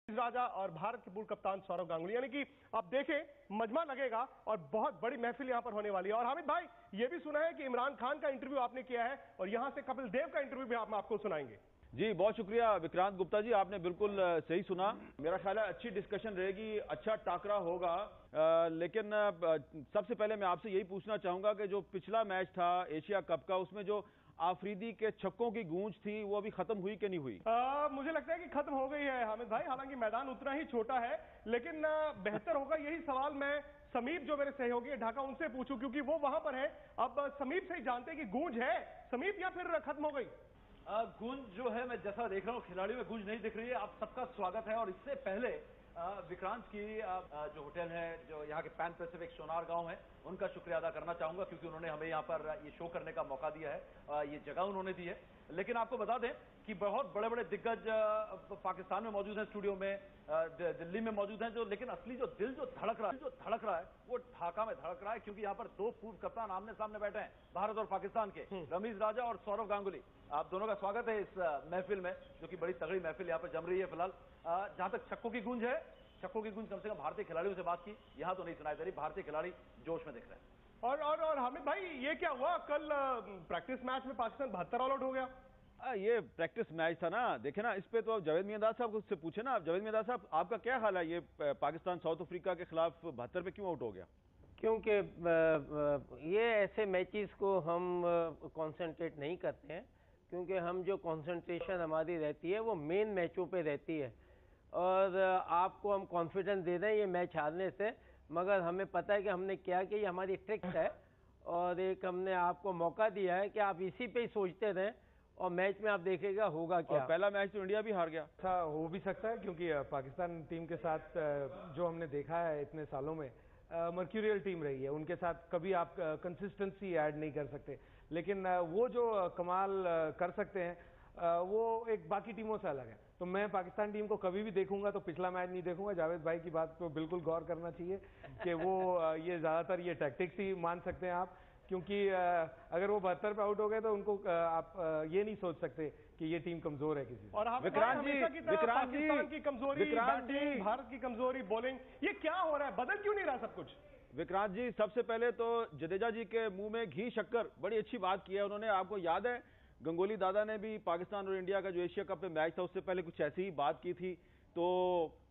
राजा और भारत के पूर्व कप्तान सौरव गांगुली, यानी कि आप देखें मजमा लगेगा और बहुत बड़ी महफिल यहां पर होने वाली है। और हामिद भाई, ये भी सुना है कि इमरान खान का इंटरव्यू आपने किया है और यहां से कपिल देव का इंटरव्यू भी हम आपको सुनाएंगे। जी बहुत शुक्रिया विक्रांत गुप्ता जी, आपने बिल्कुल सही सुना। मेरा ख्याल है अच्छी डिस्कशन रहेगी, अच्छा टाकरा होगा। लेकिन सबसे पहले मैं आपसे यही पूछना चाहूंगा कि जो पिछला मैच था एशिया कप का, उसमें जो आफरीदी के छक्कों की गूंज थी वो अभी खत्म हुई कि नहीं हुई? मुझे लगता है कि खत्म हो गई है हामिद भाई, हालांकि मैदान उतना ही छोटा है, लेकिन बेहतर होगा यही सवाल मैं समीप जो मेरे सहयोगी है ढाका उनसे पूछूं, क्योंकि वो वहां पर है। अब समीप से ही जानते हैं कि गूंज है समीप या फिर खत्म हो गई? गूंज जो है, मैं जैसा देख रहा हूँ खिलाड़ियों में गूंज नहीं दिख रही है। आप सबका स्वागत है। और इससे पहले विक्रांत की जो होटल है, जो यहाँ के पैन पैसिफिक सोनार गांव है, उनका शुक्रिया अदा करना चाहूंगा, क्योंकि उन्होंने हमें यहाँ पर ये शो करने का मौका दिया है, ये जगह उन्होंने दी है। लेकिन आपको बता दें कि बहुत बड़े बड़े दिग्गज पाकिस्तान में मौजूद हैं, स्टूडियो में, दिल्ली में मौजूद हैं, जो लेकिन असली जो दिल जो धड़क रहा है वो ढाका में धड़क रहा है, क्योंकि यहाँ पर दो पूर्व कप्तान आमने सामने बैठे हैं, भारत और पाकिस्तान के, रमीज राजा और सौरव गांगुली। आप दोनों का स्वागत है इस महफिल में, जो कि बड़ी तगड़ी महफिल यहाँ पर जम रही है। फिलहाल जहां तक छक्कों की गूंज है, छक्कों की गूंज कम से कम भारतीय खिलाड़ियों से बात की, यहां तो नहीं सुनाई दे रही। भारतीय खिलाड़ी जोश में दिख रहे हैं। और हामिद भाई, ये क्या हुआ? कल प्रैक्टिस मैच में पाकिस्तान 72 ऑल आउट हो गया। ये प्रैक्टिस मैच था ना, देखे ना, इस पे तो आप जावेद मियांदाद साहब से पूछे ना। जावेद मियांदाद साहब, आपका क्या ख्याल है, ये पाकिस्तान साउथ अफ्रीका के खिलाफ 72 पे क्यों आउट हो गया? क्योंकि ये ऐसे मैचेस को हम कंसंट्रेट नहीं करते हैं, क्योंकि हम जो कंसंट्रेशन हमारी रहती है वो मेन मैचों पे रहती है। और आपको हम कॉन्फिडेंस दे दें ये मैच हारने से, मगर हमें पता है कि हमने क्या किया, ये हमारी ट्रिक्स है। और एक हमने आपको मौका दिया है कि आप इसी पे ही सोचते रहें और मैच में आप देखेगा होगा क्या। और पहला मैच तो इंडिया भी हार गया। अच्छा हो भी सकता है, क्योंकि पाकिस्तान टीम के साथ जो हमने देखा है इतने सालों में, मर्क्यूरियल टीम रही है, उनके साथ कभी आप कंसिस्टेंसी ऐड नहीं कर सकते। लेकिन वो जो कमाल कर सकते हैं वो एक बाकी टीमों से अलग है। तो मैं पाकिस्तान टीम को कभी भी देखूंगा तो पिछला मैच नहीं देखूंगा। जावेद भाई की बात पे बिल्कुल गौर करना चाहिए कि वो ये ज्यादातर ये टैक्टिक्स ही मान सकते हैं आप, क्योंकि अगर वो 72 पे आउट हो गए तो उनको आप ये नहीं सोच सकते कि ये टीम कमजोर है किसी। और विक्रांत जी, पाकिस्तान की कमजोरी बैटिंग, भारत की कमजोरी बॉलिंग, ये क्या हो रहा है? बदल क्यों नहीं रहा सब कुछ? विक्रांत जी, सबसे पहले तो जडेजा जी के मुंह में घी शक्कर, बड़ी अच्छी बात की है उन्होंने। आपको याद है गंगोली दादा ने भी पाकिस्तान और इंडिया का जो एशिया कप में मैच था उससे पहले कुछ ऐसी ही बात की थी। तो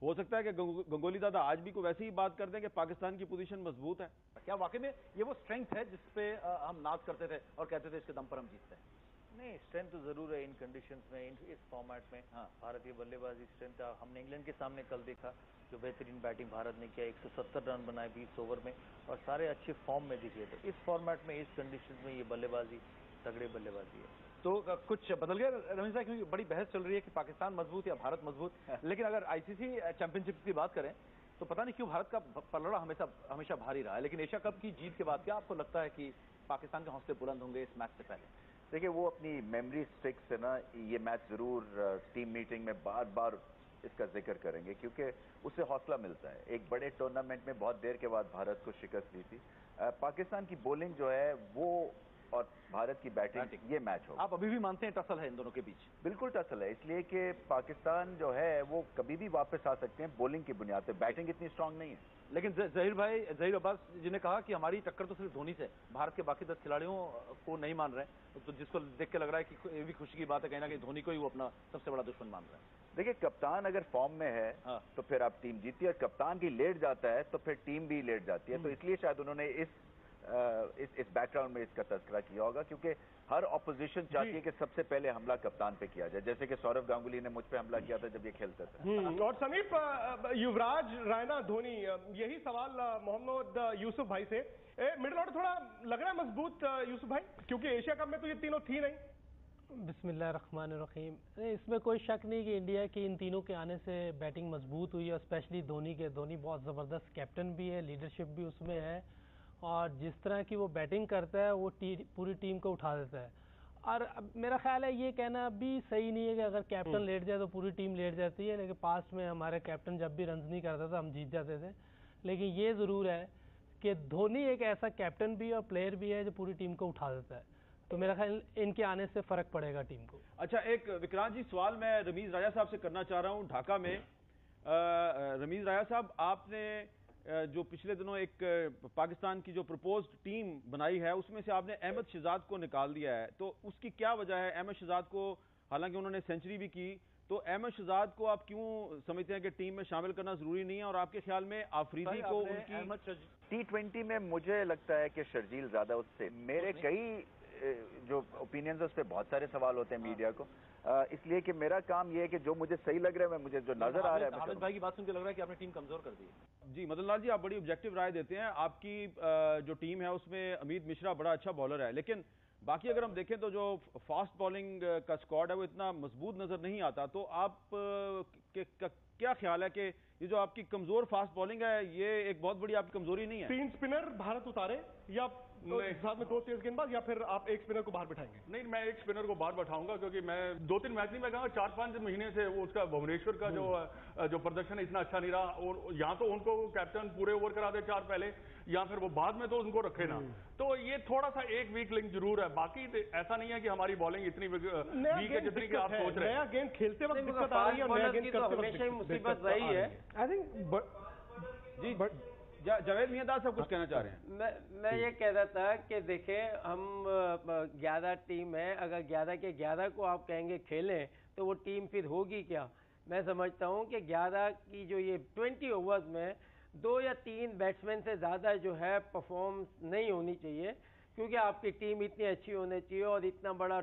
हो सकता है कि गंगोली दादा आज भी को वैसे ही बात कर दें कि पाकिस्तान की पोजीशन मजबूत है। क्या वाकई में ये वो स्ट्रेंथ है जिसपे हम नाज करते थे और कहते थे इसके दम पर हम जीतते हैं? नहीं, स्ट्रेंथ तो जरूर है इन कंडीशंस में, इस फॉर्मेट में। हाँ, भारतीय बल्लेबाजी स्ट्रेंथ हमने इंग्लैंड के सामने कल देखा, जो बेहतरीन बैटिंग भारत ने किया, 170 रन बनाए 20 ओवर में, और सारे अच्छे फॉर्म में दिखे। तो इस फॉर्मेट में, इस कंडीशंस में ये बल्लेबाजी तगड़ी बल्लेबाजी है। तो कुछ बदल गया रमीज साहब, क्योंकि बड़ी बहस चल रही है कि पाकिस्तान मजबूत या भारत मजबूत। लेकिन अगर आईसीसी चैंपियनशिप की बात करें तो पता नहीं क्यों भारत का पलड़ा हमेशा भारी रहा है। लेकिन एशिया कप की जीत के बाद क्या आपको लगता है कि पाकिस्तान के हौसले बुलंद होंगे इस मैच से पहले? देखिए, वो अपनी मेमोरी स्टिक से ना ये मैच जरूर टीम मीटिंग में बार बार इसका जिक्र करेंगे, क्योंकि उससे हौसला मिलता है। एक बड़े टूर्नामेंट में बहुत देर के बाद भारत को शिकस्त दी थी। पाकिस्तान की बॉलिंग जो है वो और भारत की बैटिंग, ये मैच हो। आप अभी भी मानते हैं टसल है इन दोनों के बीच? बिल्कुल टसल है, इसलिए कि पाकिस्तान जो है वो कभी भी वापस आ सकते हैं बॉलिंग की बुनियाद पे। बैटिंग इतनी स्ट्रांग नहीं है। लेकिन जहीर अब्बास जी ने कहा कि हमारी टक्कर तो सिर्फ धोनी से, भारत के बाकी 10 खिलाड़ियों को नहीं मान रहे हैं। तो जिसको देख के लग रहा है कि ये भी खुशी की बात है, कहीं ना कहीं धोनी को ही वो अपना सबसे बड़ा दुश्मन मान रहे हैं। देखिए, कप्तान अगर फॉर्म में है तो फिर आप टीम जीतती है, और कप्तान की लेट जाता है तो फिर टीम भी लेट जाती है। तो इसलिए शायद उन्होंने इस बैकग्राउंड में इसका तस्करा किया होगा, क्योंकि हर ऑपोजिशन चाहती है कि सबसे पहले हमला कप्तान पे किया जाए, जैसे कि सौरव गांगुली ने मुझ पे हमला किया था जब ये खेलता था। और समीप, युवराज, रैना, धोनी, यही सवाल मोहम्मद यूसुफ भाई से। मिडिल ऑर्डर थोड़ा लग रहा है मजबूत यूसुफ भाई, क्योंकि एशिया कप में तो ये तीनों थी नहीं। बिस्मिल्लाहिर्रहमानिर्रहीम। इसमें कोई शक नहीं कि इंडिया के इन तीनों के आने से बैटिंग मजबूत हुई है, और स्पेशली धोनी बहुत ज़बरदस्त कैप्टन भी है, लीडरशिप भी उसमें है, और जिस तरह की वो बैटिंग करता है वो पूरी टीम को उठा देता है। और मेरा ख्याल है ये कहना भी सही नहीं है कि अगर कैप्टन लेट जाए तो पूरी टीम लेट जाती है, लेकिन पास्ट में हमारे कैप्टन जब भी रन्स नहीं करता था हम जीत जाते थे। लेकिन ये ज़रूर है कि धोनी एक ऐसा कैप्टन भी और प्लेयर भी है जो पूरी टीम को उठा देता है। तो मेरा ख्याल इनके आने से फर्क पड़ेगा टीम को। अच्छा, एक विक्रांत जी सवाल मैं रमीज राजा साहब से करना चाह रहा हूं। ढाका में रमीज राया साहब, आपने जो पिछले दिनों एक पाकिस्तान की जो प्रपोज्ड टीम बनाई है उसमें से आपने अहमद शहजाद को निकाल दिया है, तो उसकी क्या वजह है? अहमद शहजाद को हालांकि उन्होंने सेंचुरी भी की, तो अहमद शहजाद को आप क्यों समझते हैं कि टीम में शामिल करना जरूरी नहीं है? और आपके ख्याल में आफरीदी को उनकी T20 में मुझे लगता है कि शर्जील ज्यादा उससे, मेरे कई जो ओपिनियंस है उस पर बहुत सारे सवाल होते हैं मीडिया को, इसलिए कि मेरा काम ये है कि जो मुझे सही लग रहा है, मुझे जो नजर आ रहा है। हामिद भाई की बात सुन के लग रहा है कि आपने टीम कमजोर कर दी है। जी मदन लाल जी, आप बड़ी ऑब्जेक्टिव राय देते हैं। आपकी जो टीम है उसमें अमीद मिश्रा बड़ा अच्छा बॉलर है, लेकिन बाकी अगर हम देखें तो जो फास्ट बॉलिंग का स्क्वाड है वो इतना मजबूत नजर नहीं आता। तो आप क्या ख्याल है कि ये जो आपकी कमजोर फास्ट बॉलिंग है ये एक बहुत बड़ी आपकी कमजोरी नहीं है? 3 स्पिनर भारत उतारे या साथ में 2 तेज गेंदबाज, या फिर आप एक स्पिनर को बाहर बिठाएंगे? नहीं, मैं एक स्पिनर को बाहर बैठाऊंगा, क्योंकि मैं 2-3 मैच नहीं, मैं कहूँगा 4-5 महीने से वो उसका भुवनेश्वर का जो प्रदर्शन है इतना अच्छा नहीं रहा। और यहाँ तो उनको कैप्टन पूरे ओवर करा दे 4 पहले, या फिर वो बाद में तो उनको रखे ना, तो ये थोड़ा सा एक वीक लिंक जरूर है। बाकी ऐसा नहीं है कि हमारी बॉलिंग इतनी वीक है जितनी कि आप सोच रहे हैं। नया गेंद खेलते वक्त दिक्कत आ रही है और नया गेंद करते वक्त हमेशा ही मुसीबत रही है। आई थिंक जी जावेद मियाँदार साहब कुछ कहना चाह रहे हैं। मैं ये कह रहा था कि देखें, हम 11 टीम है, अगर 11 के 11 को आप कहेंगे खेलें तो वो टीम फिर होगी क्या? मैं समझता हूँ कि 11 की जो ये 20 ओवर्स में 2 या 3 बैट्समैन से ज़्यादा जो है परफॉर्म नहीं होनी चाहिए, क्योंकि आपकी टीम इतनी अच्छी होनी चाहिए और इतना बड़ा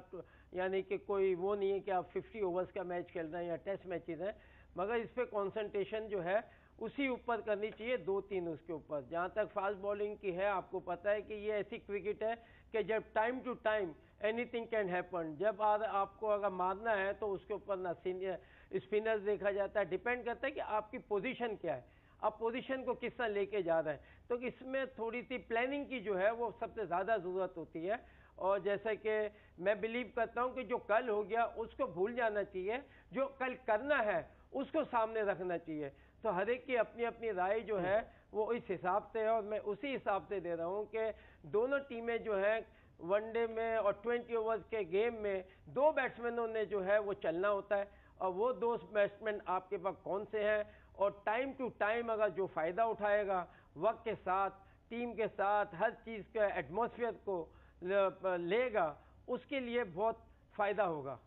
यानी कि कोई वो नहीं है कि आप 50 ओवर्स का मैच खेल रहे हैं या टेस्ट मैचेस हैं, मगर इस पर कॉन्सेंट्रेशन जो है उसी ऊपर करनी चाहिए, 2-3 उसके ऊपर। जहाँ तक फास्ट बॉलिंग की है, आपको पता है कि ये ऐसी क्रिकेट है कि जब time to time anything can happen. जब आपको अगर मारना है तो उसके ऊपर ना स्पिनर्स देखा जाता है, डिपेंड करता है कि आपकी पोजीशन क्या है, आप पोजीशन को किस तरह लेके जा रहे हैं। तो इसमें थोड़ी सी प्लानिंग की जो है वो सबसे ज़्यादा ज़रूरत होती है। और जैसे कि मैं बिलीव करता हूँ कि जो कल हो गया उसको भूल जाना चाहिए, जो कल करना है उसको सामने रखना चाहिए। तो हर एक की अपनी अपनी राय जो है वो इस हिसाब से है, और मैं उसी हिसाब से दे रहा हूँ कि दोनों टीमें जो है वनडे में और 20 ओवर्स के गेम में 2 बैट्समैनों ने जो है वो चलना होता है, और वो 2 बैट्समैन आपके पास कौन से हैं, और टाइम टू टाइम अगर जो फ़ायदा उठाएगा वक्त के साथ, टीम के साथ, हर चीज़ के एटमॉस्फेयर को लेगा, उसके लिए बहुत फ़ायदा होगा।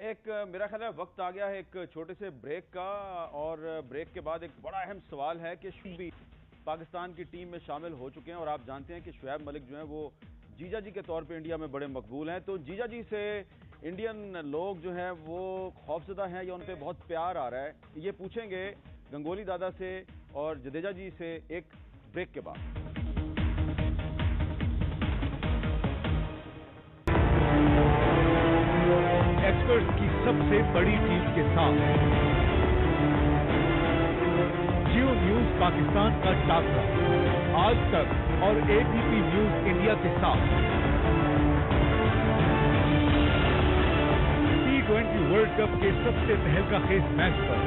एक मेरा ख्याल है वक्त आ गया है एक छोटे से ब्रेक का, और ब्रेक के बाद एक बड़ा अहम सवाल है कि शुभ भी पाकिस्तान की टीम में शामिल हो चुके हैं, और आप जानते हैं कि शुएब मलिक जो हैं वो जीजा जी के तौर पे इंडिया में बड़े मकबूल हैं। तो जीजा जी से इंडियन लोग जो हैं वो खौफजदा हैं या उन पर बहुत प्यार आ रहा है, ये पूछेंगे गंगोली दादा से और जडेजा जी से एक ब्रेक के बाद। एक्सपर्ट्स की सबसे बड़ी टीम के साथ जियो न्यूज पाकिस्तान का टाकरा आज तक और एबीपी न्यूज इंडिया के साथ T20 वर्ल्ड कप के सबसे तहलका-खेज मैच पर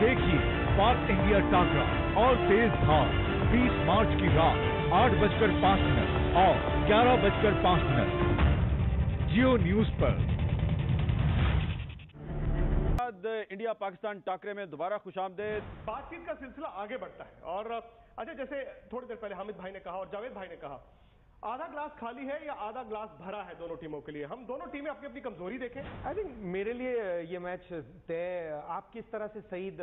देखिए पाक इंडिया टाकरा और तेज धार 20 मार्च की रात 8:05 और 11:05 जियो न्यूज पर। इंडिया पाकिस्तान टाकरे में दोबारा खुशामदेद। बातचीत का सिलसिला आगे बढ़ता है, और अच्छा, जैसे थोड़ी देर पहले हामिद भाई ने कहा और जावेद भाई ने कहा, आधा ग्लास खाली है या आधा ग्लास भरा है दोनों टीमों के लिए? हम दोनों टीमें अपनी अपनी कमजोरी देखें। आई थिंक मेरे लिए ये मैच तय आप किस तरह से सईद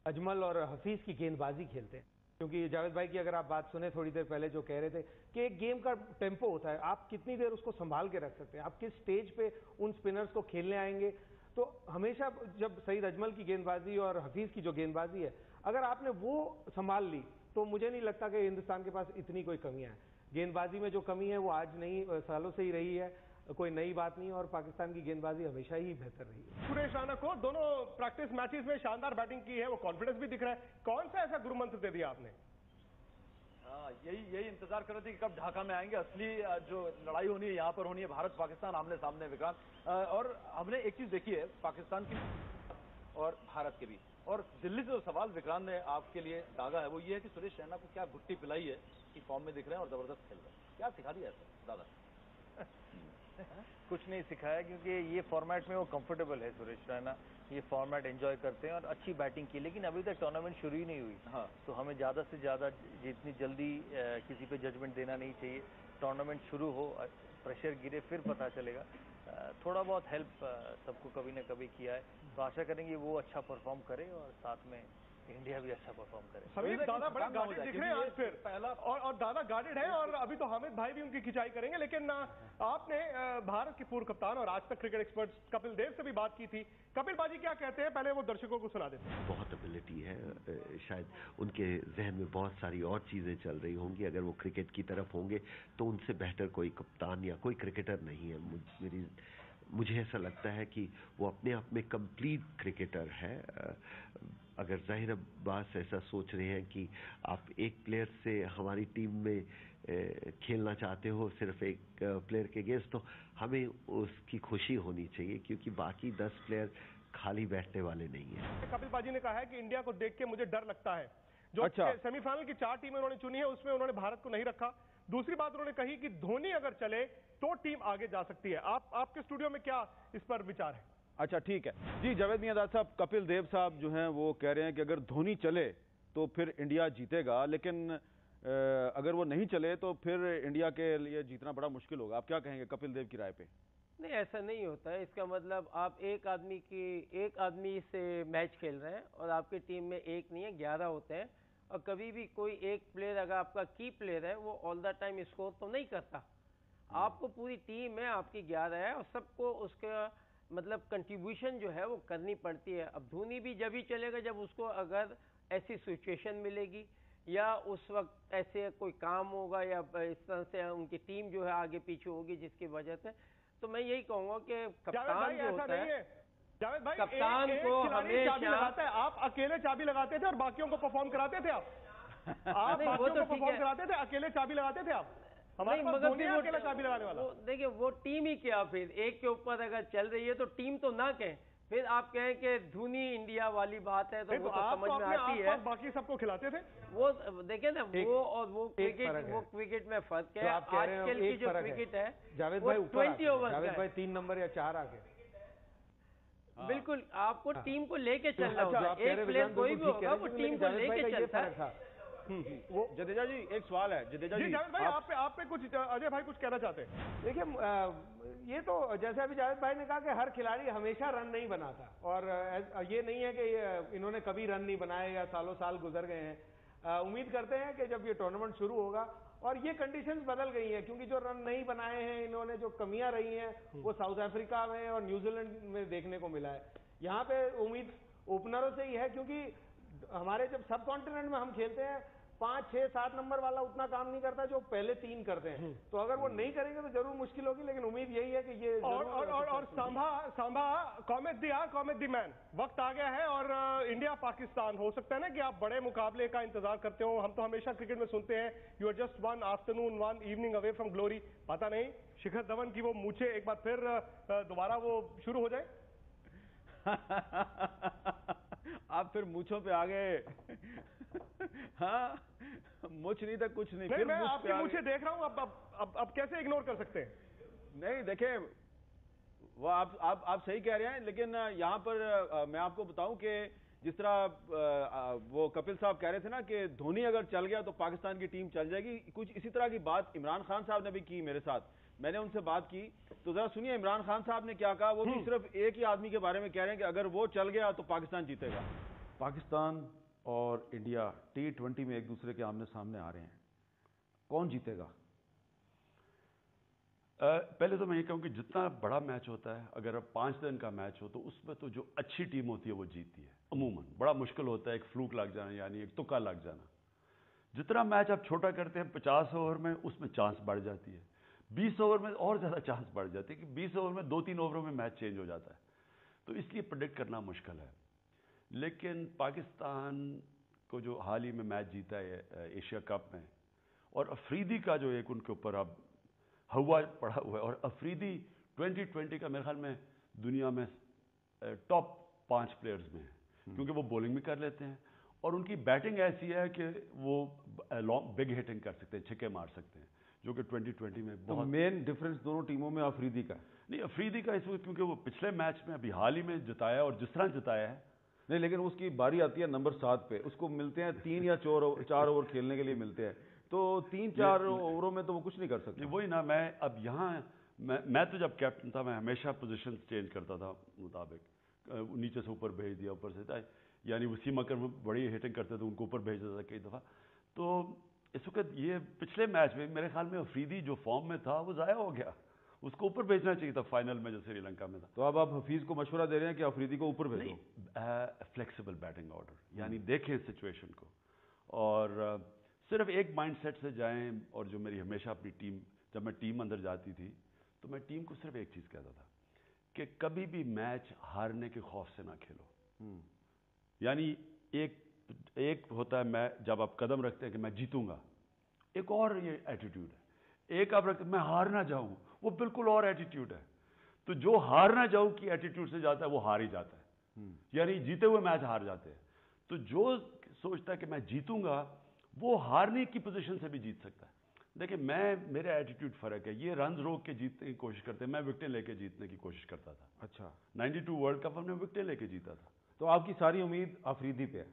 अजमल और हफीज की गेंदबाजी खेलते हैं, क्योंकि जावेद भाई की अगर आप बात सुने थोड़ी देर पहले जो कह रहे थे कि एक गेम का टेम्पो होता है, आप कितनी देर उसको संभाल के रख सकते हैं, आप किस स्टेज पे उन स्पिनर्स को खेलने आएंगे। तो हमेशा जब सईद अजमल की गेंदबाजी और हफीज की जो गेंदबाजी है, अगर आपने वो संभाल ली तो मुझे नहीं लगता कि हिंदुस्तान के पास इतनी कोई कमियां हैं। गेंदबाजी में जो कमी है वो आज नहीं, सालों से ही रही है, कोई नई बात नहीं, और पाकिस्तान की गेंदबाजी हमेशा ही बेहतर रही है। सुरेश राणा को दोनों प्रैक्टिस मैचेस में शानदार बैटिंग की है, वो कॉन्फिडेंस भी दिख रहा है। कौन सा ऐसा गुरु मंत्र दे दिया आपने? यही इंतजार कर रहे थे कि कब ढाका में आएंगे। असली जो लड़ाई होनी है यहाँ पर होनी है, भारत पाकिस्तान आमने सामने विक्रांत। और हमने एक चीज देखी है पाकिस्तान की और भारत के बीच, और दिल्ली से जो सवाल विक्रांत ने आपके लिए दागा है वो ये है कि सुरेश रैना को क्या गुट्टी पिलाई है कि फॉर्म में दिख रहे हैं और जबरदस्त खेल रहे हैं, क्या सिखा दिया है दादा? कुछ नहीं सिखाया क्योंकि ये फॉर्मेट में वो कंफर्टेबल है सुरेश रैना, ये फॉर्मेट एंजॉय करते हैं और अच्छी बैटिंग की, लेकिन अभी तक टूर्नामेंट शुरू ही नहीं हुई। हाँ। तो हमें ज़्यादा से ज़्यादा जितनी जल्दी किसी पे जजमेंट देना नहीं चाहिए। टूर्नामेंट शुरू हो, प्रेशर गिरे, फिर पता चलेगा। थोड़ा बहुत हेल्प सबको कभी ना कभी किया है, तो आशा करेंगे वो अच्छा परफॉर्म करे और साथ में इंडिया भी अच्छा परफॉर्म करे। समीर दादा बड़ा गार्डेड दिख रहे हैं आज फिर पहला और दादा गार्डेड है और अभी तो हामिद भाई भी उनकी खिंचाई करेंगे, लेकिन आपने भारत के पूर्व कप्तान और आज तक क्रिकेट एक्सपर्ट कपिल देव से भी बात की थी। कपिल बाजी क्या कहते हैं, पहले वो दर्शकों को सुना देते हैं। बहुत एबिलिटी है, शायद उनके जहन में बहुत सारी और चीजें चल रही होंगी। अगर वो क्रिकेट की तरफ होंगे तो उनसे बेहतर कोई कप्तान या कोई क्रिकेटर नहीं है। मुझे ऐसा लगता है कि वो अपने आप में कंप्लीट क्रिकेटर है। अगर जाहिर अब्बास ऐसा सोच रहे हैं कि आप एक प्लेयर से हमारी टीम में खेलना चाहते हो, सिर्फ एक प्लेयर के अगेंस्ट, तो हमें उसकी खुशी होनी चाहिए क्योंकि बाकी 10 प्लेयर खाली बैठने वाले नहीं है। कपिल बाजी ने कहा है कि इंडिया को देख के मुझे डर लगता है। जो सेमीफाइनल की 4 टीमें उन्होंने चुनी है उसमें उन्होंने भारत को नहीं रखा। दूसरी बात उन्होंने कही कि धोनी अगर चले तो टीम आगे जा सकती है। आपके स्टूडियो में क्या इस पर विचार है? अच्छा ठीक है जी, जावेद मियांदाद साहब, कपिल देव साहब जो हैं वो कह रहे हैं कि अगर धोनी चले तो फिर इंडिया जीतेगा, लेकिन अगर वो नहीं चले तो फिर इंडिया के लिए जीतना बड़ा मुश्किल होगा। आप क्या कहेंगे कपिल देव की राय पे? नहीं, ऐसा नहीं होता है। इसका मतलब आप एक आदमी से मैच खेल रहे हैं और आपकी टीम में एक नहीं है 11 होते हैं, और कभी भी कोई एक प्लेयर अगर आपका की प्लेयर है वो ऑल द टाइम स्कोर तो नहीं करता। आपको पूरी टीम है, आपकी 11 है और सबको उसका मतलब कंट्रीब्यूशन जो है वो करनी पड़ती है। अब धोनी भी जब ही चलेगा जब उसको अगर ऐसी सिचुएशन मिलेगी या उस वक्त ऐसे कोई काम होगा या इस तरह से उनकी टीम जो है आगे पीछे होगी जिसकी वजह से, तो मैं यही कहूंगा कि कप्तान जो होता है, जावेद भाई, कप्तान को हमेशा आप अकेले चाबी लगाते थे और बाकियों को परफॉर्म कराते थे। आप बाकियों को परफॉर्म कराते थे, अकेले चाबी लगाते थे आप। हमारे पास धोनी अकेला चाबी लगाने वाला। देखिए वो टीम ही क्या, फिर एक के ऊपर अगर चल रही है तो टीम तो ना कहें, फिर आप कहें कि धोनी इंडिया वाली बात है तो वो तो समझ में आती है। बाकी सबको खिलाते थे वो देखे ना, वो और वो क्रिकेट में फर्क है। आजकल की जो क्रिकेट है जावेद वो भाई 20 ओवर का है। 3 नंबर या 4 आगे। बिल्कुल, आपको टीम को लेके चलना होता है। एक प्लेयर कोई भी होगा वो टीम को लेके चलता है। वो जडेजा जी, एक सवाल है जडेजा जी, जावेद भाई आप पे कुछ, अजय भाई कुछ कहना चाहते हैं? देखिए ये तो जैसे अभी जावेद भाई ने कहा कि हर खिलाड़ी हमेशा रन नहीं बनाता, और ये नहीं है कि इन्होंने कभी रन नहीं बनाए या सालों साल गुजर गए हैं। उम्मीद करते हैं कि जब ये टूर्नामेंट शुरू होगा और ये कंडीशंस बदल गई हैं, क्योंकि जो रन नहीं बनाए हैं इन्होंने, जो कमियां रही हैं वो साउथ अफ्रीका में और न्यूजीलैंड में देखने को मिला है। यहाँ पे उम्मीद ओपनरों से ही है, क्योंकि हमारे जब सब कॉन्टिनेंट में हम खेलते हैं 5, 6, 7 नंबर वाला उतना काम नहीं करता जो पहले 3 करते हैं। तो अगर वो नहीं करेंगे तो जरूर मुश्किल होगी, लेकिन उम्मीद यही है कि ये और सांभा कॉमेट दी मैन, वक्त आ गया है और इंडिया पाकिस्तान हो सकता है ना कि आप बड़े मुकाबले का इंतजार करते हो। हम तो हमेशा क्रिकेट में सुनते हैं you are just 1 afternoon 1 evening away from glory. पता नहीं शिखर धवन की वो मूछें एक बार फिर दोबारा वो शुरू हो जाए। आप फिर मूछों पे आ गए। हाँ, मुझ नहीं था कुछ नहीं, फिर मैं आपकी मूछें देख रहा हूं। अब कैसे इग्नोर कर सकते हैं? नहीं देखे, वो आप सही कह रहे हैं, लेकिन यहाँ पर मैं आपको बताऊं कि जिस तरह वो कपिल साहब कह रहे थे ना कि धोनी अगर चल गया तो पाकिस्तान की टीम चल जाएगी, कुछ इसी तरह की बात इमरान खान साहब ने भी की मेरे साथ। मैंने उनसे बात की तो जरा सुनिए इमरान खान साहब ने क्या कहा। वो भी सिर्फ एक ही आदमी के बारे में कह रहे हैं कि अगर वो चल गया तो पाकिस्तान जीतेगा। पाकिस्तान और इंडिया T20 में एक दूसरे के आमने सामने आ रहे हैं, कौन जीतेगा? पहले तो मैं ये कहूँ कि जितना बड़ा मैच होता है, अगर अब 5 दिन का मैच हो तो उसमें तो जो अच्छी टीम होती है वो जीतती है अमूमन। बड़ा मुश्किल होता है एक फ्लूक लग जाना, यानी एक तुक्का लग जाना। जितना मैच आप छोटा करते हैं 50 ओवर में, उसमें चांस बढ़ जाती है। 20 ओवर में और ज़्यादा चांस बढ़ जाती है कि 20 ओवर में 2-3 ओवरों में मैच चेंज हो जाता है, तो इसलिए प्रेडिक्ट करना मुश्किल है। लेकिन पाकिस्तान को जो हाल ही में मैच जीता है एशिया कप में, और अफरीदी का जो एक उनके ऊपर अब हवा पड़ा हुआ है, और अफरीदी 2020 का मेरे ख्याल में दुनिया में टॉप 5 प्लेयर्स में है, क्योंकि वो बॉलिंग भी कर लेते हैं और उनकी बैटिंग ऐसी है कि वो लॉन्ग बिग हिटिंग कर सकते हैं, छक्के मार सकते हैं, जो कि 2020 में तो बहुत मेन डिफरेंस दोनों टीमों में अफरीदी का नहीं, अफरीदी का इसमें क्योंकि वो पिछले मैच में अभी हाल ही में जिताया और जिस तरह जिताया है नहीं, लेकिन उसकी बारी आती है नंबर 7 पे, उसको मिलते हैं 3 या 4 ओवर खेलने के लिए मिलते हैं, तो 3-4 ओवरों में तो वो कुछ नहीं कर सकते। वही ना, मैं अब यहाँ मैं तो जब कैप्टन था मैं हमेशा पोजीशन चेंज करता था मुताबिक, नीचे से ऊपर भेज दिया, ऊपर से, यानी वसीम अकरम बड़ी हिटिंग करते थे, उनको ऊपर भेज देता था कई दफ़ा। तो इस वक्त ये पिछले मैच में मेरे ख्याल में अफरीदी जो फॉर्म में था वो ज़ाया हो गया, उसको ऊपर भेजना चाहिए था फाइनल में जो श्रीलंका में था। तो अब आप हफीज को मशवरा दे रहे हैं कि अफरीदी को ऊपर भेजो? फ्लेक्सिबल बैटिंग ऑर्डर, यानी देखें सिचुएशन को और सिर्फ एक माइंडसेट से जाएं। और जो मेरी हमेशा अपनी टीम, जब मैं टीम अंदर जाती थी तो मैं टीम को सिर्फ एक चीज़ कहता था कि कभी भी मैच हारने के खौफ से ना खेलो। यानी एक होता है मैं जब आप कदम रखते हैं कि मैं जीतूंगा, एक और ये एटीट्यूड है। एक आप रखते मैं हार ना जाऊं, वो बिल्कुल और एटीट्यूड है। तो जो हार ना जाऊं की एटीट्यूड से जाता है वो हार ही जाता है, यानी जीते हुए मैच हार जाते हैं। तो जो सोचता है कि मैं जीतूंगा वो हारने की पोजीशन से भी जीत सकता है। देखिए मेरा एटीट्यूड फर्क है, ये रन रोक के जीतने की कोशिश करते हैं, मैं विकेटें लेके जीतने की कोशिश करता था। अच्छा, 92 वर्ल्ड कप हमने विकेटें लेके जीता था। तो आपकी सारी उम्मीद अफरीदी पे है?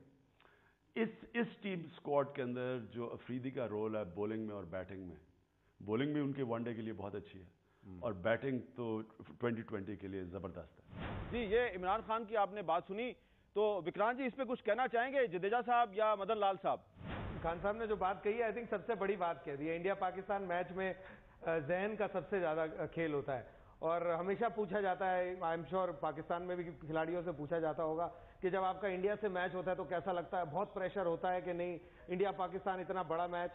इस टीम स्क्वाड के अंदर जो अफरीदी का रोल है बॉलिंग में और बैटिंग में, बॉलिंग भी उनके वनडे के लिए बहुत अच्छी है और बैटिंग तो 2020 के लिए जबरदस्त है। जी, ये इमरान खान की आपने बात सुनी, तो विक्रांत जी इस पे कुछ कहना चाहेंगे, जडेजा साहब या मदन लाल साहब? खान साहब ने जो बात कही है आई थिंक सबसे बड़ी बात कह दी है। इंडिया पाकिस्तान मैच में जहन का सबसे ज्यादा खेल होता है और हमेशा पूछा जाता है, आई एम श्योर पाकिस्तान में भी खिलाड़ियों से पूछा जाता होगा कि जब आपका इंडिया से मैच होता है तो कैसा लगता है, बहुत प्रेशर होता है कि नहीं, इंडिया पाकिस्तान इतना बड़ा मैच।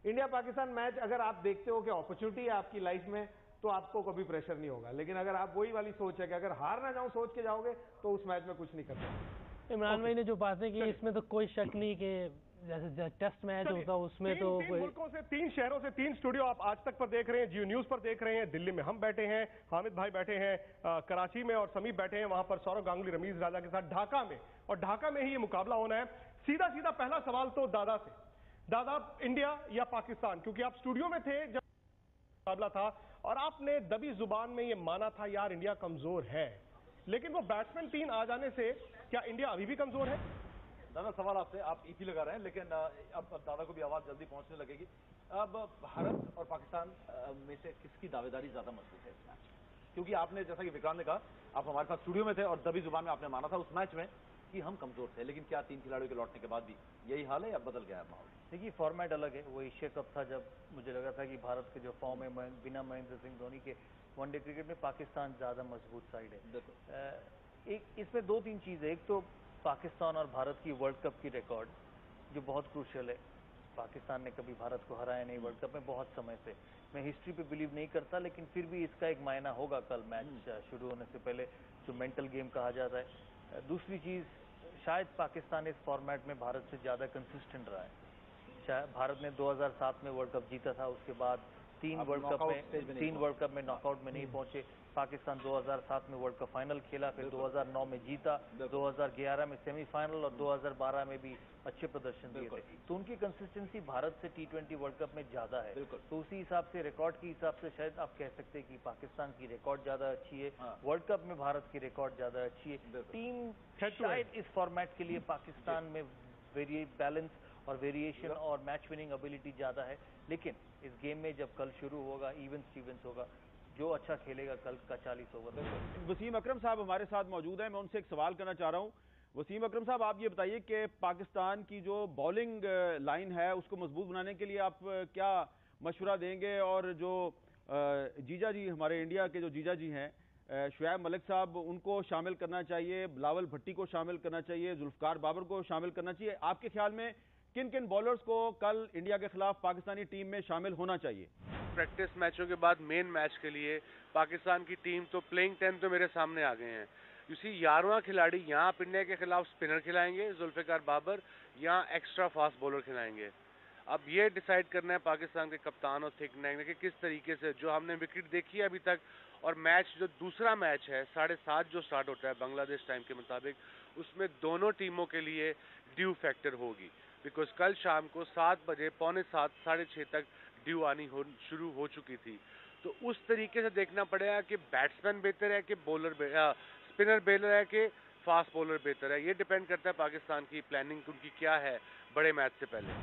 इंडिया पाकिस्तान मैच अगर आप देखते हो कि अपॉर्चुनिटी है आपकी लाइफ में तो आपको कभी प्रेशर नहीं होगा, लेकिन अगर आप वही वाली सोच है कि अगर हार ना जाऊं सोच के जाओगे तो उस मैच में कुछ नहीं कर सकते। इमरान भाई ने जो बातें की इसमें तो कोई शक नहीं कि जैसे टेस्ट मैच होता उसमें तो तीन मुल्कों से, 3 शहरों से 3 स्टूडियो आप आज तक पर देख रहे हैं, जियो न्यूज पर देख रहे हैं, दिल्ली में हम बैठे हैं, हामिद भाई बैठे हैं कराची में और समीप बैठे हैं वहां पर सौरव गांगुली रमीज राजा के साथ ढाका में, और ढाका में ही ये मुकाबला होना है। सीधा सीधा पहला सवाल तो दादा से, दादा इंडिया या पाकिस्तान, क्योंकि आप स्टूडियो में थे जब मुकाबला था और आपने दबी जुबान में ये माना था यार इंडिया कमजोर है, लेकिन वो बैट्समैन 3 आ जाने से क्या इंडिया अभी भी कमजोर है? दादा सवाल आपसे, आप ईपी लगा रहे हैं लेकिन अब दादा को भी आवाज जल्दी पहुंचने लगेगी। अब भारत और पाकिस्तान में से किसकी दावेदारी ज्यादा मजबूत है इस मैच? क्योंकि आपने जैसा कि विक्रांत ने कहा, आप हमारे साथ स्टूडियो में थे और दबी जुबान में आपने माना था उस मैच में कि हम कमजोर थे, लेकिन क्या 3 खिलाड़ियों के लौटने के बाद भी यही हाल है या बदल गया है माहौल? देखिए फॉर्मेट अलग है। वो एशिया कप था जब मुझे लगा था कि भारत के जो फॉर्म है बिना महेंद्र सिंह धोनी के वनडे क्रिकेट में पाकिस्तान ज्यादा मजबूत साइड है। एक इसमें 2-3 चीज़ है। एक तो पाकिस्तान और भारत की वर्ल्ड कप की रिकॉर्ड जो बहुत क्रूशियल है। पाकिस्तान ने कभी भारत को हराया नहीं वर्ल्ड कप में बहुत समय से। मैं हिस्ट्री पे बिलीव नहीं करता, लेकिन फिर भी इसका एक मायना होगा कल मैच शुरू होने से पहले, जो मेंटल गेम कहा जाता है। दूसरी चीज़, शायद पाकिस्तान इस फॉर्मेट में भारत से ज़्यादा कंसिस्टेंट रहा है। शायद भारत ने 2007 में वर्ल्ड कप जीता था, उसके बाद 3 वर्ल्ड कप में नॉकआउट में नहीं पहुंचे। पाकिस्तान 2007 में वर्ल्ड कप फाइनल खेला, फिर 2009 में जीता, 2011 में सेमीफाइनल और 2012 में भी अच्छे प्रदर्शन दिए थे। तो उनकी कंसिस्टेंसी भारत से T20 वर्ल्ड कप में ज्यादा है। तो उसी हिसाब से, रिकॉर्ड के हिसाब से शायद आप कह सकते हैं कि पाकिस्तान की रिकॉर्ड ज्यादा अच्छी है। वर्ल्ड कप में भारत की रिकॉर्ड ज्यादा अच्छी है। टीम शायद इस फॉर्मेट के लिए पाकिस्तान में बैलेंस और वेरिएशन और मैच विनिंग एबिलिटी ज्यादा है, लेकिन इस गेम में जब कल शुरू होगा इवन स्टीवंस होगा, जो अच्छा खेलेगा कल का 40 ओवर। वसीम अकरम साहब हमारे साथ मौजूद हैं, मैं उनसे एक सवाल करना चाह रहा हूं। वसीम अकरम साहब, आप ये बताइए कि पाकिस्तान की जो बॉलिंग लाइन है उसको मजबूत बनाने के लिए आप क्या मशवरा देंगे, और जो जीजा जी हमारे इंडिया के जो जीजा जी हैं शुएब मलिक साहब, उनको शामिल करना चाहिए, बिलावल भट्टी को शामिल करना चाहिए, जुल्फकार बाबर को शामिल करना चाहिए, आपके ख्याल में किन किन बॉलर्स को कल इंडिया के खिलाफ पाकिस्तानी टीम में शामिल होना चाहिए? प्रैक्टिस मैचों के बाद मेन मैच के लिए पाकिस्तान की टीम तो प्लेइंग 10 तो मेरे सामने आ गए हैं। इसी 11वां खिलाड़ी यहाँ आप इंडिया के खिलाफ स्पिनर खिलाएंगे जुल्फिकार बाबर, या एक्स्ट्रा फास्ट बॉलर खिलाएंगे। अब ये डिसाइड करना है पाकिस्तान के कप्तान और थिंक टैंक ने कि किस तरीके से, जो हमने विकेट देखी है अभी तक, और मैच जो दूसरा मैच है 7:30 जो स्टार्ट होता है बांग्लादेश टाइम के मुताबिक, उसमें दोनों टीमों के लिए ड्यू फैक्टर होगी। बिकॉज कल शाम को 7 बजे 6:45 तक ड्यू आनी शुरू हो चुकी थी। तो उस तरीके से देखना पड़ेगा कि बैट्समैन बेहतर है कि स्पिनर बेहतर है कि फास्ट बॉलर बेहतर है। ये डिपेंड करता है पाकिस्तान की प्लानिंग उनकी क्या है बड़े मैच से पहले।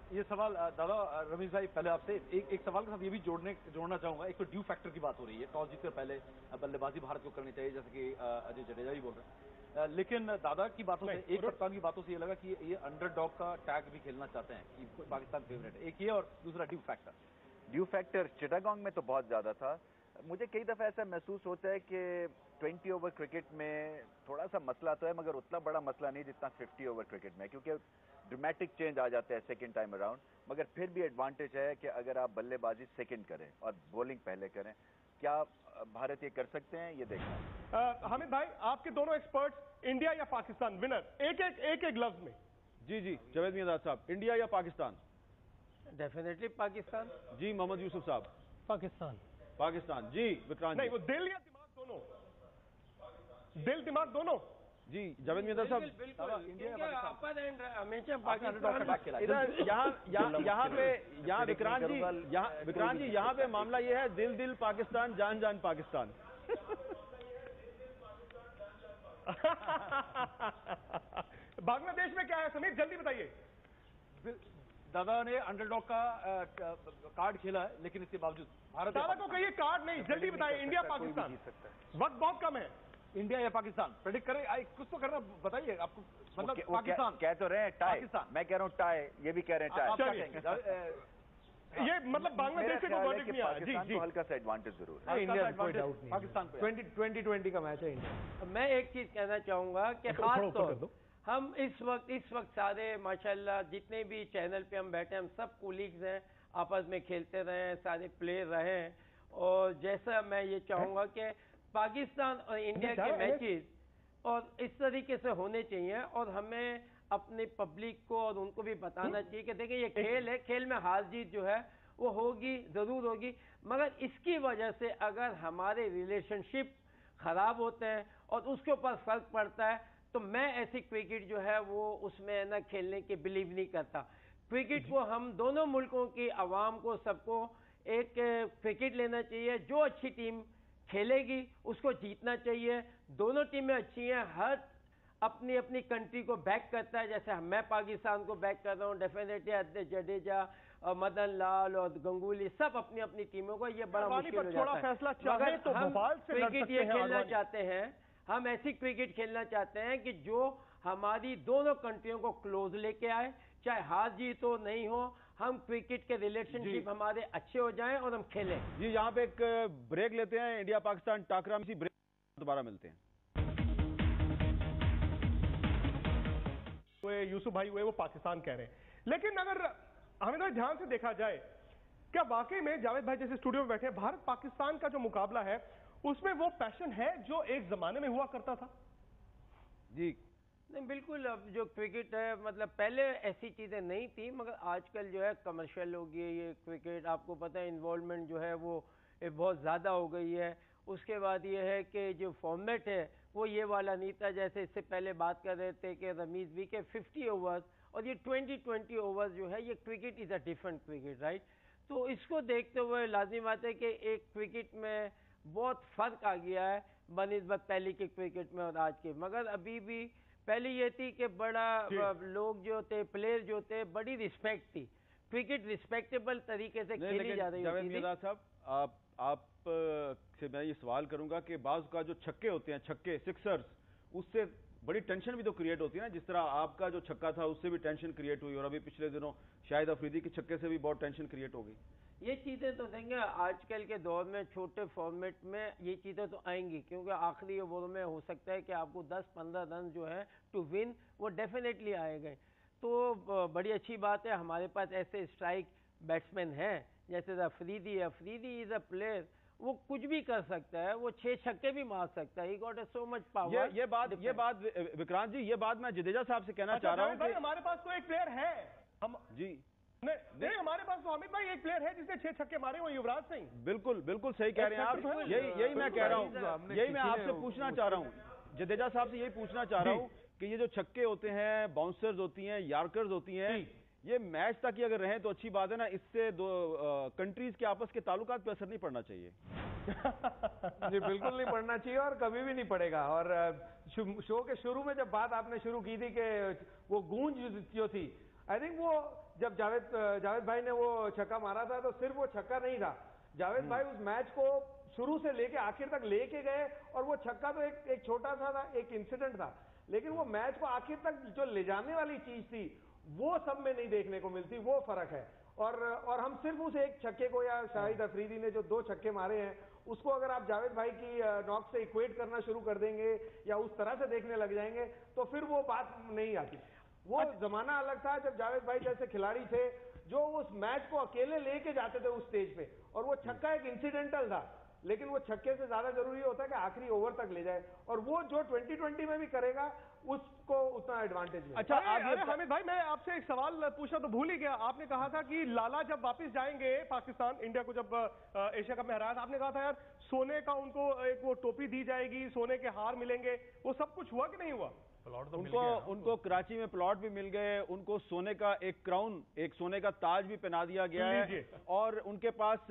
ये सवाल दादा रमीज भाई पहले आपसे एक सवाल के साथ ये भी जोड़ना चाहूंगा। एक तो ड्यू फैक्टर की बात हो रही है, टॉस जीतकर पहले बल्लेबाजी भारत को करनी चाहिए, जैसे कि अजय जडेजा भी बोल रहे हैं। लेकिन दादा की बातों से, एक कप्तान की बातों से ये लगा कि ये अंडरडॉग का टैग भी खेलना चाहते हैं कि पाकिस्तान फेवरेट है। एक ये और दूसरा ड्यू फैक्टर चिटागोंग में तो बहुत ज्यादा था। मुझे कई दफा ऐसा महसूस होता है कि 20 ओवर क्रिकेट में थोड़ा सा मसला तो है, मगर उतना बड़ा मसला नहीं जितना 50 ओवर क्रिकेट में, क्योंकि ड्रामेटिक चेंज आ जाता है सेकंड टाइम अराउंड। मगर फिर भी एडवांटेज है कि अगर आप बल्लेबाजी सेकंड करें और बॉलिंग पहले करें। क्या भारत ये कर सकते हैं, ये देखना। हामिद भाई, आपके दोनों एक्सपर्ट्स, इंडिया या पाकिस्तान विनर, एक एक लफ्ज में। जी जावेद मियांदाद साहब, इंडिया या पाकिस्तान? डेफिनेटली पाकिस्तान। जी मोहम्मद यूसुफ साहब? पाकिस्तान। जी विक्रांत? नहीं, वो दिल या दिमाग दोनों? दिल दिमाग दोनों। जी जावेद मियांदाद साहब? हमेशा पाकिस्तान। इधर यहाँ विक्रांत जी यहाँ पे मामला ये है, दिल पाकिस्तान, जान पाकिस्तान। बांग्लादेश में क्या है समीर, जल्दी बताइए। दादा ने अंडरडॉग का कार्ड खेला है, लेकिन इसके बावजूद भारत दादा को कहिए कार्ड नहीं, जल्दी बताइए। इंडिया पाकिस्तान, वक्त बहुत कम है। इंडिया या पाकिस्तान प्रेडिक्ट करें, कुछ तो करना बताइए आपको। मतलब पाकिस्तान कह तो रहे हैं टाई, मैं कह रहा हूँ टाई, ये भी कह रहे हैं टाई। ये मतलब बांग्लादेश से कोई वर्डिक्ट नहीं आया। जी को हल्का सा एडवांटेज जरूर है। इंडिया कोई डाउट नहीं, पाकिस्तान 2020 का मैच है इंडिया। मैं एक चीज कहना चाहूंगा कि खास तौर हम इस वक्त सारे माशाल्लाह जितने भी चैनल पे हम बैठे हैं, हम सब कोलीग्स हैं, आपस में खेलते रहे हैं, सारे प्लेयर रहे हैं। और जैसा मैं ये चाहूंगा कि पाकिस्तान और इंडिया के मैचेस और इस तरीके से होने चाहिए, और हमें अपने पब्लिक को और उनको भी बताना चाहिए कि देखिए ये खेल है, खेल में हार जीत जो है वो होगी, जरूर होगी, मगर इसकी वजह से अगर हमारे रिलेशनशिप खराब होते हैं और उसके ऊपर फर्क पड़ता है, तो मैं ऐसी क्रिकेट जो है वो उसमें ना खेलने के बिलीव नहीं करता। क्रिकेट को हम दोनों मुल्कों की आवाम को, सबको एक क्रिकेट लेना चाहिए। जो अच्छी टीम खेलेगी उसको जीतना चाहिए। दोनों टीमें अच्छी हैं, हर अपनी अपनी कंट्री को बैक करता है। जैसे मैं पाकिस्तान को बैक कर रहा हूँ, डेफिनेटली अजय जडेजा और मदन लाल और गंगुली सब अपनी अपनी टीमों को, ये बड़ा मुश्किल हो जाता है। मगर तो हम क्रिकेट ये खेलना चाहते हैं, हम ऐसी क्रिकेट खेलना चाहते हैं कि जो हमारी दोनों कंट्रियों को क्लोज लेके आए, चाहे हार जीत हो नहीं हो, हम क्रिकेट के रिलेशनशिप हमारे अच्छे हो जाएं और हम खेलें। जी यहाँ पे एक ब्रेक लेते हैं, इंडिया पाकिस्तान टाकरा में इसी ब्रेक दोबारा मिलते हैं। यूसुफ भाई हुए वो पाकिस्तान कह रहे हैं, लेकिन अगर हमें तो ध्यान से देखा जाए, क्या वाकई में जावेद भाई जैसे स्टूडियो में बैठे हैं, भारत पाकिस्तान का जो मुकाबला है उसमें वो पैशन है जो एक जमाने में हुआ करता था? जी नहीं, बिल्कुल। अब जो क्रिकेट है, मतलब पहले ऐसी चीज़ें नहीं थी, मगर आजकल जो है कमर्शियल हो गई है ये क्रिकेट। आपको पता है इन्वॉल्वमेंट जो है वो बहुत ज़्यादा हो गई है। उसके बाद ये है कि जो फॉर्मेट है वो ये वाला नहीं था, जैसे इससे पहले बात कर रहे थे कि रमीज भी के 50 ओवर्स और ये 20 ओवर्स जो है, ये cricket is a different cricket, right. तो इसको देखते हुए लाजिम बात है कि एक क्रिकेट में बहुत फ़र्क आ गया है बनिस्बत पहले के क्रिकेट में और आज के। मगर अभी भी पहले ये थी कि बड़ा लोग जो थे, प्लेयर जो थे, बड़ी रिस्पेक्ट थी, क्रिकेट रिस्पेक्टेबल तरीके से खेली जा रही थी। साहब आप से मैं ये सवाल करूंगा कि बाज़ का जो छक्के होते हैं, छक्के सिक्सर्स, उससे बड़ी टेंशन भी तो क्रिएट होती है ना, जिस तरह आपका जो छक्का था उससे भी टेंशन क्रिएट हुई, और अभी पिछले दिनों शाहिद अफरीदी के छक्के से भी बहुत टेंशन क्रिएट हो गई। ये चीज़ें तो देंगे आजकल के दौर में, छोटे फॉर्मेट में ये चीज़ें तो आएंगी, क्योंकि आखिरी ओवर में हो सकता है कि आपको 10-15 रन जो है टू विन वो डेफिनेटली आएंगे। तो बड़ी अच्छी बात है हमारे पास ऐसे स्ट्राइक बैट्समैन हैं जैसे अफरीदी इज़ अ प्लेयर, वो कुछ भी कर सकता है, वो 6 छक्के भी मार सकता है। He got so much power. ये बात विक्रांत जी, ये बात मैं जडेजा साहब से कहना चाह रहा हूँ कि हमारे पास तो एक प्लेयर है, हम जी नहीं हमारे पास तो हामिद भाई एक प्लेयर है जिसने 6 छक्के मारे, वो युवराज सिंह। बिल्कुल सही कह रहे हैं आप। यही मैं कह रहा हूँ, यही मैं आपसे पूछना चाह रहा हूँ, जडेजा साहब से यही पूछना चाह रहा हूँ कि ये जो छक्के होते हैं, बाउंसर्स होती हैं, यार्कर्स होती हैं, ये मैच तक ही अगर रहें तो अच्छी बात है ना, इससे दो कंट्रीज के आपस के ताल्लुकात पे असर नहीं पड़ना चाहिए। जी बिल्कुल नहीं पड़ना चाहिए और कभी भी नहीं पड़ेगा। और शो के शुरू में जब बात आपने शुरू की थी कि वो गूंज जो थी, आई थिंक वो जब जावेद भाई ने वो छक्का मारा था तो सिर्फ वो छक्का नहीं था, जावेद भाई उस मैच को शुरू से लेके आखिर तक लेके गए। और वो छक्का तो एक छोटा सा था, एक इंसिडेंट था, लेकिन वो मैच को आखिर तक जो ले जाने वाली चीज थी वो सब में नहीं देखने को मिलती, वो फर्क है। और हम सिर्फ उस एक छक्के को, या शाहिद अफरीदी ने जो 2 छक्के मारे हैं उसको अगर आप जावेद भाई की नॉक से इक्वेट करना शुरू कर देंगे या उस तरह से देखने लग जाएंगे तो फिर वो बात नहीं आती। वो जमाना अलग था जब जावेद भाई जैसे खिलाड़ी थे जो उस मैच को अकेले लेके जाते थे उस स्टेज पे, और वो छक्का एक इंसिडेंटल था, लेकिन वो छक्के से ज्यादा जरूरी होता है कि आखिरी ओवर तक ले जाए, और वो जो 2020 में भी करेगा उसको उतना एडवांटेज मिलेगा। अच्छा, हामिद भाई मैं आपसे एक सवाल पूछना तो भूल ही गया। आपने कहा था कि लाला जब वापस जाएंगे पाकिस्तान, इंडिया को जब एशिया कप में हराया था, आपने कहा था यार सोने का उनको एक वो टोपी दी जाएगी, सोने के हार मिलेंगे, वो सब कुछ हुआ कि नहीं हुआ? उनको कराची में प्लॉट भी मिल गए, उनको सोने का एक क्राउन, एक सोने का ताज भी पहना दिया गया है, और उनके पास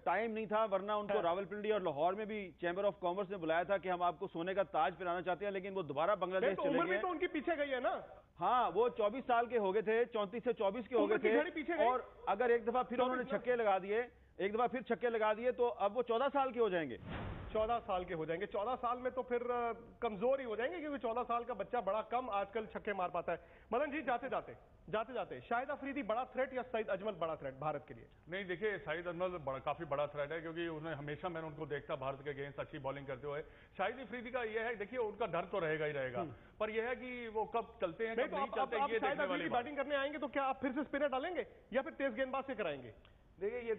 टाइम नहीं था, वरना उनको रावलपिंडी और लाहौर में भी चैंबर ऑफ कॉमर्स ने बुलाया था कि हम आपको सोने का ताज पहनाना चाहते हैं, लेकिन वो दोबारा बांग्लादेश चले गए। तो उनकी पीछे गई है ना। हाँ, वो 24 साल के हो गए थे, 34 से 24 के हो गए थे, और अगर एक दफा फिर उन्होंने छक्के लगा दिए, एक दफा फिर छक्के लगा दिए तो अब वो 14 साल के हो जाएंगे। 14 साल के हो जाएंगे। 14 साल में तो फिर कमजोर ही हो जाएंगे, क्योंकि 14 साल का बच्चा बड़ा कम आजकल छक्के मार पाता है। मदन जी जाते जाते शाहिद अफरीदी बड़ा थ्रेट या सईद अजमल बड़ा थ्रेट भारत के लिए? नहीं, देखिए सईद अजमल काफी बड़ा थ्रेट है, क्योंकि उन्हें हमेशा मैंने उनको देखता भारत के अगेंस्ट अच्छी बॉलिंग करते हुए। शाहिद अफरीदी का ये है, देखिए उनका डर तो रहेगा ही रहेगा, पर यह है कि वो कब चलते हैं कब नहीं चलते, ये देखने वाली बात। बैटिंग करने आएंगे तो क्या आप फिर से स्पिनर डालेंगे या फिर तेज गेंदबाज से कराएंगे? देखिए ये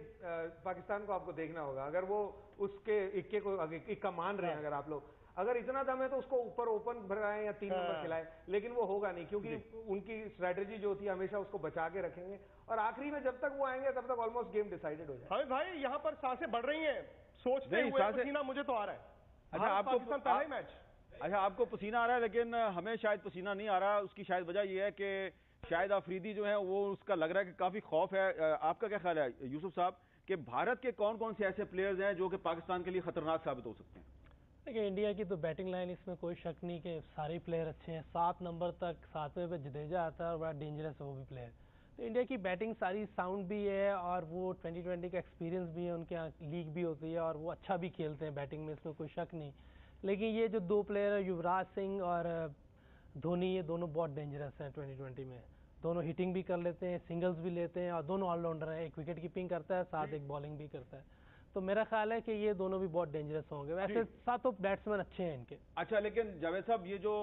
पाकिस्तान को आपको देखना होगा, अगर वो उसके इक्के को इक्का मान रहे हैं, अगर आप लोग अगर इतना दम है तो उसको ऊपर ओपन भराएं या 3 नंबर खिलाएं, लेकिन वो होगा नहीं, क्योंकि उनकी स्ट्रेटेजी जो होती है हमेशा उसको बचा के रखेंगे, और आखिरी में जब तक वो आएंगे तब तक ऑलमोस्ट गेम डिसाइडेड हो जाए। हामिद भाई यहाँ पर सांसें बढ़ रही हैं, सोचते हुए पसीना मुझे तो आ रहा है। अच्छा, आपको पहला ही मैच, अच्छा आपको पसीना आ रहा है, लेकिन हमें शायद पसीना नहीं आ रहा। उसकी शायद वजह यह है कि शायद अफरीदी जो है वो, उसका लग रहा है कि काफी खौफ है। आपका क्या ख्याल है यूसुफ साहब कि भारत के कौन कौन से ऐसे प्लेयर्स हैं जो कि पाकिस्तान के लिए खतरनाक साबित हो सकते हैं? देखिए इंडिया की तो बैटिंग लाइन, इसमें कोई शक नहीं कि सारे प्लेयर अच्छे हैं। 7 नंबर तक 7वें पे जडेजा आता है और बड़ा डेंजरस है वो भी प्लेयर। तो इंडिया की बैटिंग सारी साउंड भी है, और वो 2020 का एक्सपीरियंस भी है, उनके यहाँ लीग भी होती है और वो अच्छा भी खेलते हैं बैटिंग में, इसमें कोई शक नहीं। लेकिन ये जो 2 प्लेयर है युवराज सिंह और धोनी, ये दोनों बहुत डेंजरस हैं 2020 में। दोनों हिटिंग भी कर लेते हैं, सिंगल्स भी लेते हैं, और दोनों ऑलराउंडर हैं। एक विकेट कीपिंग करता है, साथ एक बॉलिंग भी करता है। तो मेरा ख्याल है कि ये दोनों भी बहुत डेंजरस होंगे। वैसे सातों बैट्समैन अच्छे हैं इनके। अच्छा, लेकिन जावेद साहब ये जो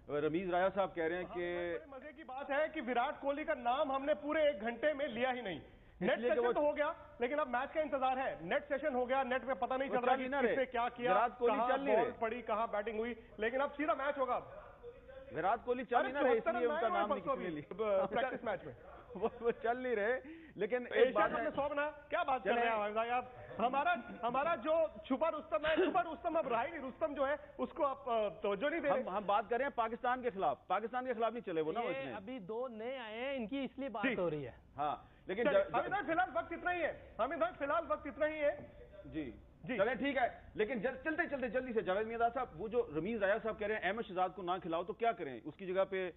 रमीज राजा साहब कह रहे हैं कि मजे की बात है कि विराट कोहली का नाम हमने पूरे 1 घंटे में लिया ही नहीं। नेट सेशन तो हो गया, लेकिन अब मैच का इंतजार है। नेट सेशन हो गया, नेट में पता नहीं चल रहा कि किसने क्या किया, विराट कोहली चल नहीं रहे, पड़ी कहाँ बैटिंग हुई, लेकिन अब सीधा मैच होगा। विराट कोहली चल नहीं रहे, इसलिए उनका नाम नहीं लिया प्रैक्टिस मैच में। वो चल नहीं रहे, लेकिन एक बात है 100 बना, क्या बात कर रहे हैं आप? हमारा जो छुपा रुस्तम है, छुपा रुस्तम अब रहा ही नहीं। रुस्तम जो है उसको आप तवज्जो नहीं दे रहे। हम बात कर रहे हैं पाकिस्तान के खिलाफ। पाकिस्तान के खिलाफ नहीं चले वो ना, इसमें अभी 2 नए आए हैं, इनकी इसलिए बात हो रही है। हाँ, लेकिन फिलहाल वक्त इतना ही है। फिलहाल वक्त इतना ही है। जी चले, ठीक है। लेकिन चलते चलते जल्दी से जावेद मियां साहब, वो जो रमीज राजा साहब कह रहे हैं अहमद शहजाद को ना खिलाओ, तो क्या करें? उसकी जगह पे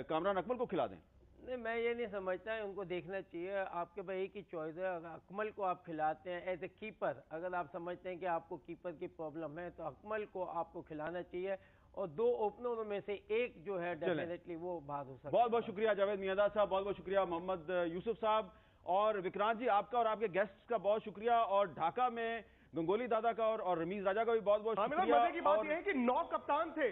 कामरान अकमल को खिला दें? नहीं, मैं ये नहीं समझता है, उनको देखना चाहिए। आपके भाई की चॉइस है। अगर अकमल को आप खिलाते हैं एज ए कीपर, अगर आप समझते हैं कि आपको कीपर की प्रॉब्लम है, तो अकमल को आपको खिलाना चाहिए, और 2 ओपनरों में से एक जो है डेफिनेटली वो बात हो सकती है। बहुत बहुत शुक्रिया जावेद मियां साहब, बहुत बहुत शुक्रिया मोहम्मद यूसुफ साहब, और विक्रांत जी आपका और आपके गेस्ट्स का बहुत शुक्रिया, और ढाका में गंगोली दादा का और रमीज राजा का भी बहुत बहुत शुक्रिया। मजे की बात यह है कि 9 कप्तान थे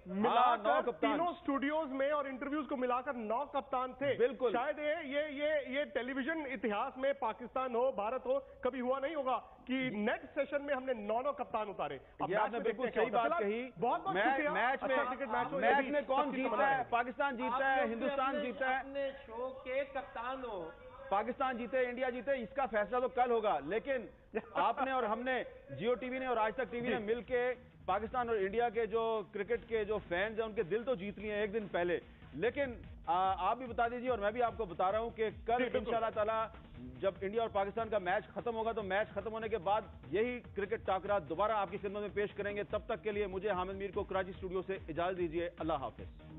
मिलाकर, तीनों स्टूडियोज में और इंटरव्यूज को मिलाकर 9 कप्तान थे। बिल्कुल, शायद ये टेलीविजन इतिहास में पाकिस्तान हो, भारत हो, कभी हुआ नहीं होगा कि नेट सेशन में हमने 9 कप्तान उतारे। अब आपने बिल्कुल सही बात कही। मैच में कौन जीतता है? पाकिस्तान जीतता है, हिंदुस्तान जीतता है। अपने शो के कप्तान हो, पाकिस्तान जीते इंडिया जीते, इसका फैसला तो कल होगा। लेकिन आपने और हमने, जियो टीवी ने और आज तक टीवी ने मिलके पाकिस्तान और इंडिया के जो क्रिकेट के जो फैंस हैं उनके दिल तो जीत लिए एक दिन पहले, लेकिन आप भी बता दीजिए और मैं भी आपको बता रहा हूं कि कल इंशाल्लाह ताला जब इंडिया और पाकिस्तान का मैच खत्म होगा तो मैच खत्म होने के बाद यही क्रिकेट टाकरा दोबारा आपकी खिदमत में पेश करेंगे। तब तक के लिए मुझे हामिद मीर को कराची स्टूडियो से इजाजत दीजिए। अल्लाह हाफिज।